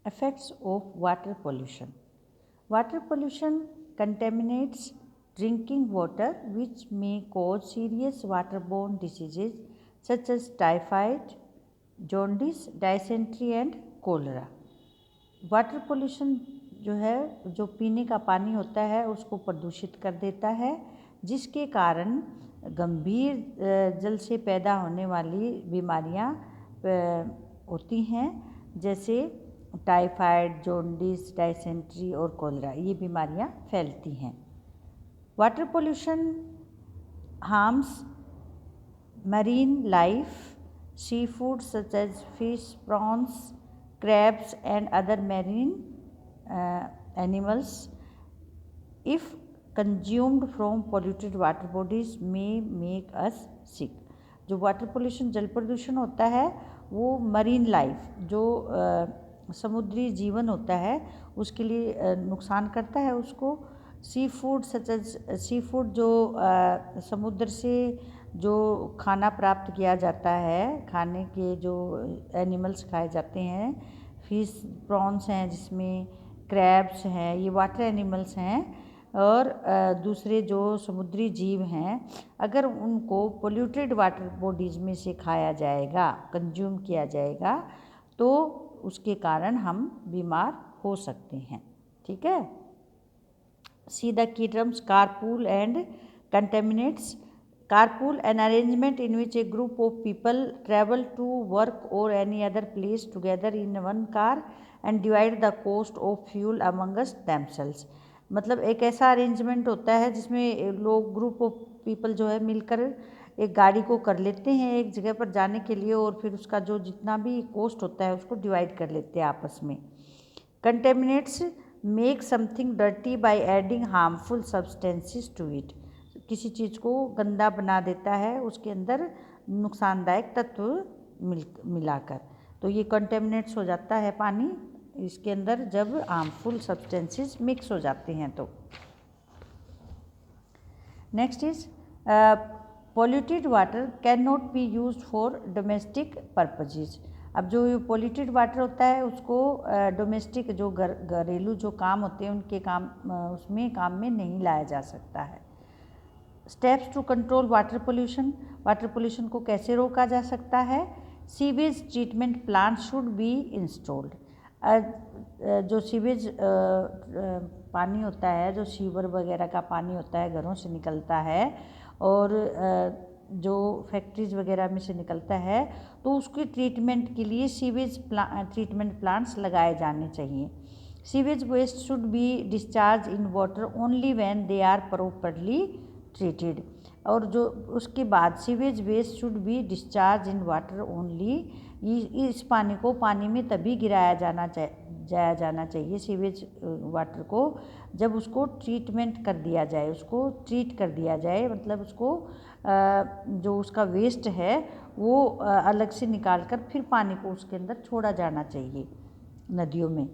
Effects of water pollution. Water pollution contaminates drinking water, which may cause serious waterborne diseases such as typhoid, jaundice, dysentery and cholera. Water pollution जो है, जो पीने का पानी होता है उसको प्रदूषित कर देता है, जिसके कारण गंभीर जल से पैदा होने वाली बीमारियां होती हैं, जैसे टाइफाइड, जॉन्डिस, डायसेंट्री और कोलेरा, ये बीमारियां फैलती हैं। Water pollution harms marine life, seafood such as fish, prawns, crabs and other marine animals, if consumed from polluted water bodies, may make us sick. जो वाटर पोल्यूशन, जल प्रदूषण होता है, वो मरीन लाइफ, जो समुद्री जीवन होता है, उसके लिए नुकसान करता है उसको। Sea food such as sea food, जो समुद्र से जो खाना प्राप्त किया जाता है, खाने के जो एनिमल्स खाए जाते हैं, फिश, प्रॉन्स हैं जिसमें क्रैब्स हैं, ये वाटर एनिमल्स हैं। और दूसरे जो समुद्री जीव हैं, अगर उनको पोल्यूटेड वाटर बॉडीज़ में से खाया जाएगा, कंज्यूम किया जाएगा, तो उसके कारण हम बीमार हो सकते हैं। ठीक है। See the key terms carpool and contaminants. Carpool, an arrangement in which a group of people travel to work or any other place together in one car and divide the cost of fuel amongst themselves. मतलब एक ऐसा arrangement होता है जिसमें लोग, group of people जो है, मिलकर एक गाड़ी को कर लेते हैं एक जगह पर जाने के लिए, और फिर उसका जो जितना भी कॉस्ट होता है उसको डिवाइड कर लेते हैं आपस में। Contaminants make something dirty by adding harmful substances to it. किसी चीज़ को गंदा बना देता है उसके अंदर नुकसानदायक तत्व मिलाकर, तो ये कंटेमिनेट्स हो जाता है पानी, इसके अंदर जब हार्मफुल सब्सटेंसेस मिक्स हो जाते हैं तो। Next is polluted water can not be used for domestic purposes. अब जो पॉल्यूटेड वाटर होता है उसको डोमेस्टिक, जो घरेलू जो काम होते हैं उनके काम, उसमें काम में नहीं लाया जा सकता है। Steps to control water pollution. Water pollution को कैसे रोका जा सकता है? Sewage treatment plant should be installed. जो सीवेज पानी होता है, जो सीवर वगैरह का पानी होता है, घरों से निकलता है और जो फैक्ट्रीज वगैरह में से निकलता है, तो उसकी ट्रीटमेंट के लिए सीवेज ट्रीटमेंट प्लांट्स लगाए जाने चाहिए. Sewage waste should be discharge in water only when they are properly treated. और जो उसके बाद sewage waste should be discharge in water only. इस पानी को पानी में तभी गिराया जाना चाहिए, सीवेज वाटर को, जब उसको ट्रीटमेंट कर दिया जाए, उसको ट्रीट कर दिया जाए, मतलब उसको जो उसका वेस्ट है वो अलग से निकाल कर फिर पानी को उसके अंदर छोड़ा जाना चाहिए नदियों में.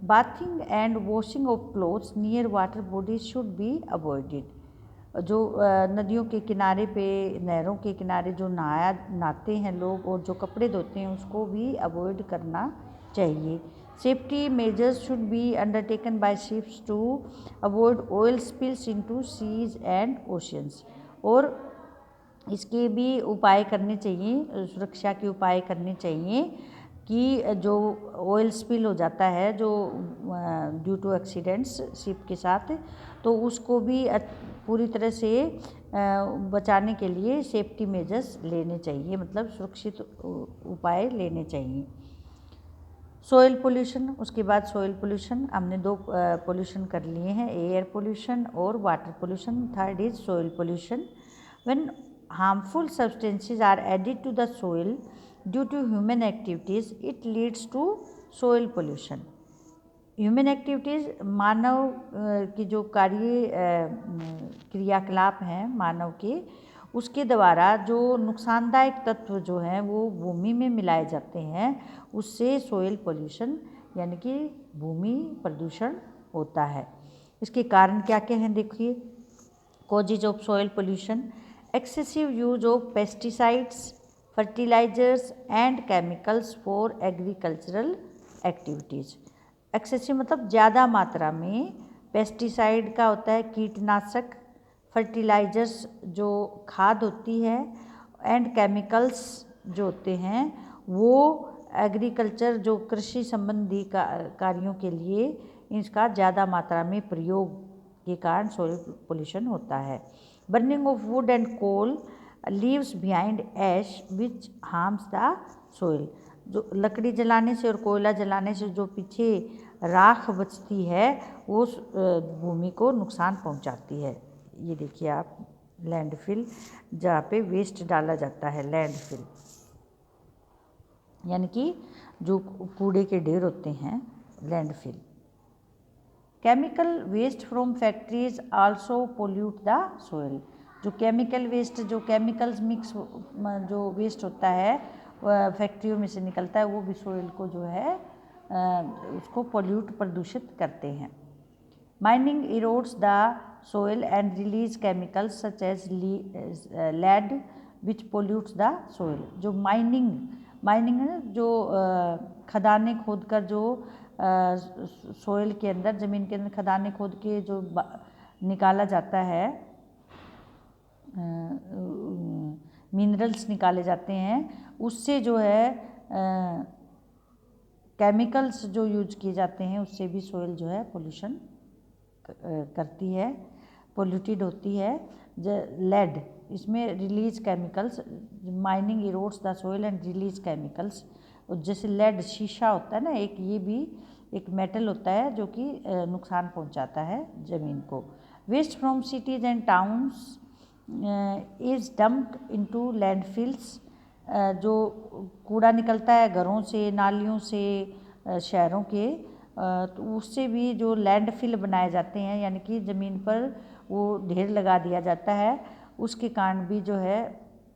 Bathing and washing of clothes near water bodies should be avoided. जो नदियों के किनारे पे, नहरों के किनारे जो नहाते हैं लोग और जो कपड़े धोते हैं, उसको भी अवॉइड करना चाहिए. Safety measures should be undertaken by ships to avoid oil spills into seas and oceans. और इसके भी उपाय करने चाहिए, सुरक्षा के उपाय करने चाहिए कि जो ऑयल स्पिल हो जाता है, जो ड्यू टू एक्सीडेंट्स शिप के साथ, तो उसको भी पूरी तरह से बचाने के लिए सेफ्टी मेजर्स लेने चाहिए, मतलब सुरक्षित उपाय लेने चाहिए. Soil pollution. उसके बाद सोइल पोल्यूशन, हमने दो पोल्यूशन कर लिए हैं, एयर पोल्यूशन और water pollution. Third is soil pollution. When harmful substances are added to the soil due to human activities, it leads to soil pollution. Human activities, मानव की जो क्रियाकलाप हैं मानव के, उसके द्वारा जो नुकसानदायक तत्व जो हैं वो भूमि में मिलाए जाते हैं, उससे सोइल पोल्यूशन यानी कि भूमि प्रदूषण होता है. इसके कारण क्या क्या हैं देखिए. Causes of soil pollution: excessive use of pesticides, fertilisers and chemicals for agricultural activities. Excessive मतलब ज़्यादा मात्रा में। पेस्टिसाइड का होता है कीटनाशक, फर्टिलाइजर्स जो खाद होती है, एंड केमिकल्स जो होते हैं वो एग्रीकल्चर जो कृषि संबंधी कार्यों के लिए इसका ज़्यादा मात्रा में प्रयोग के कारण सॉइल पोल्यूशन होता है। Burning of wood and coal leaves behind ash which harms the soil. जो लकड़ी जलाने से और कोयला जलाने से जो पीछे राख बचती है वो भूमि को नुकसान पहुंचाती है। ये देखिए आप लैंडफिल, जहाँ पे वेस्ट डाला जाता है, लैंडफिल यानी कि जो कूड़े के ढेर होते हैं, landfill. Chemical waste from factories also pollute the soil. जो केमिकल वेस्ट, जो केमिकल्स मिक्स जो वेस्ट होता है फैक्ट्रियों में से निकलता है, वो भी सॉइल को जो है उसको पोल्यूट, प्रदूषित करते हैं। Mining erodes the soil and release chemicals such as lead which pollutes the soil। जो माइनिंग है, जो खदानें खोद कर जो सोइल के अंदर, ज़मीन के अंदर खदानें खोद के जो निकाला जाता है, मिनरल्स निकाले जाते हैं, उससे जो है केमिकल्स जो यूज किए जाते हैं उससे भी सोइल जो है पोल्यूशन करती है, पोल्यूटेड होती है। लेड, इसमें release chemicals, mining erodes the soil and release chemicals. जैसे लेड, शीशा होता है ना एक, ये भी एक मेटल होता है जो कि नुकसान पहुंचाता है ज़मीन को। Waste from cities and towns is dumped into landfills. जो कूड़ा निकलता है घरों से, नालियों से, शहरों के, तो उससे भी जो लैंडफिल बनाए जाते हैं, यानी कि ज़मीन पर वो ढेर लगा दिया जाता है, उसके कारण भी जो है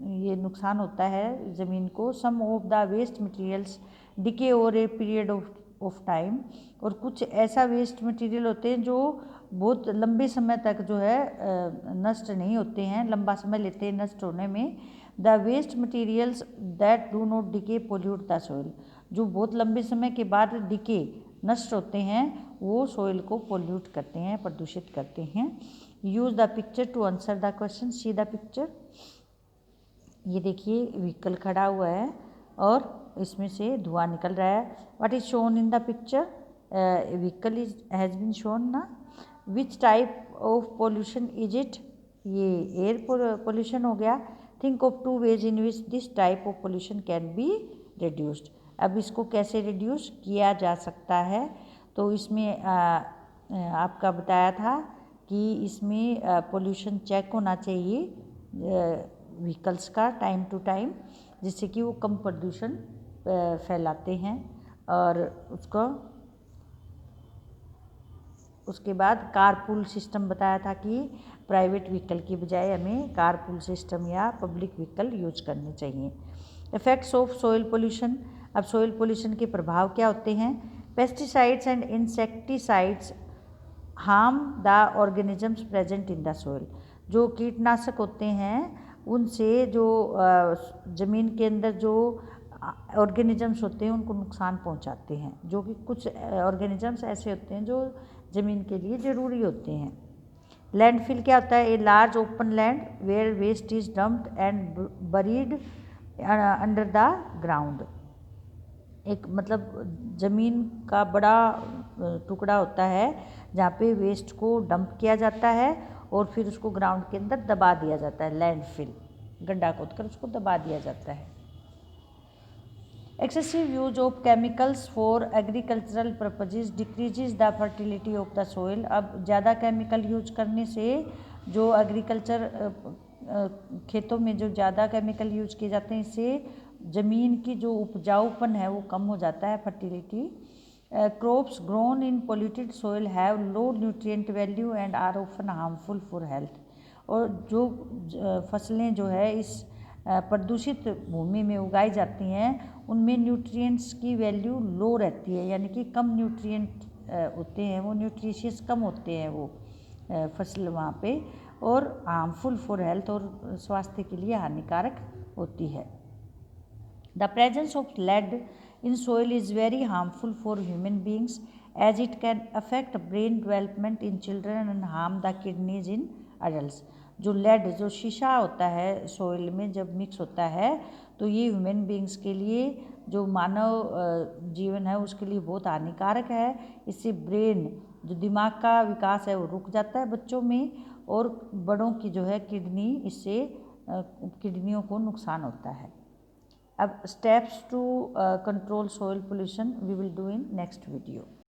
ये नुकसान होता है ज़मीन को। Some of the waste materials decay over a period of time. और कुछ ऐसा वेस्ट मटेरियल होते हैं जो बहुत लंबे समय तक जो है नष्ट नहीं होते हैं, लंबा समय लेते हैं नष्ट होने में। The waste materials that do not decay pollute the soil. जो बहुत लंबे समय के बाद डिके, नष्ट होते हैं, वो सोइल को पोल्यूट करते हैं, प्रदूषित करते हैं। Use the picture to answer the question. See the picture. ये देखिए व्हीकल खड़ा हुआ है और इसमें से धुआं निकल रहा है। What is shown in the picture? Vehicle is has been shown ना। Which type of pollution is it? ये एयर पोल्यूशन हो गया। Think of two ways in which this type of pollution can be reduced. अब इसको कैसे reduce किया जा सकता है? तो इसमें आपका बताया था कि इसमें पोल्यूशन चेक होना चाहिए व्हीकल्स का टाइम टू टाइम, जिससे कि वो कम प्रदूषण फैलाते हैं। और उसके बाद कारपूल सिस्टम बताया था कि प्राइवेट व्हीकल की बजाय हमें कारपूल सिस्टम या पब्लिक व्हीकल यूज करने चाहिए। Effects of soil pollution. अब सॉइल पोल्यूशन के प्रभाव क्या होते हैं? Pesticides and insecticides harm the organisms present in the soil. जो कीटनाशक होते हैं उनसे जो ज़मीन के अंदर जो ऑर्गेनिजम्स होते हैं उनको नुकसान पहुंचाते हैं, जो कि कुछ ऑर्गेनिजम्स ऐसे होते हैं जो ज़मीन के लिए ज़रूरी होते हैं। लैंडफिल क्या होता है? A large open land where waste is dumped and buried under the ground. एक मतलब ज़मीन का बड़ा टुकड़ा होता है जहाँ पे वेस्ट को डंप किया जाता है और फिर उसको ग्राउंड के अंदर दबा दिया जाता है। लैंडफिल, गड्ढा खोदकर उसको दबा दिया जाता है। Excessive use of chemicals for agricultural purposes decreases the fertility of the soil. अब ज़्यादा केमिकल यूज करने से जो एग्रीकल्चर खेतों में जो ज़्यादा केमिकल यूज किए जाते हैं, इससे ज़मीन की जो उपजाऊपन है वो कम हो जाता है, fertility. Crops grown in polluted soil have low nutrient value and are often harmful for health. और जो फसलें जो है इस प्रदूषित भूमि में उगाई जाती हैं उनमें न्यूट्रिएंट्स की वैल्यू लो रहती है, यानी कि कम न्यूट्रिएंट होते हैं, वो न्यूट्रिशियस कम होते हैं वो फसल वहाँ पे, और हार्मफुल फॉर हेल्थ, और स्वास्थ्य के लिए हानिकारक होती है। The presence of lead in soil is very harmful for human beings as it can affect brain development in children and harm the kidneys in adults. जो लेड, जो शीशा होता है सोइल में जब मिक्स होता है तो ये ह्यूमन बींग्स के लिए, जो मानव जीवन है उसके लिए बहुत हानिकारक है। इससे ब्रेन, जो दिमाग का विकास है वो रुक जाता है बच्चों में, और बड़ों की जो है किडनी, इससे किडनियों को नुकसान होता है। अब steps to control soil pollution we will do in next video.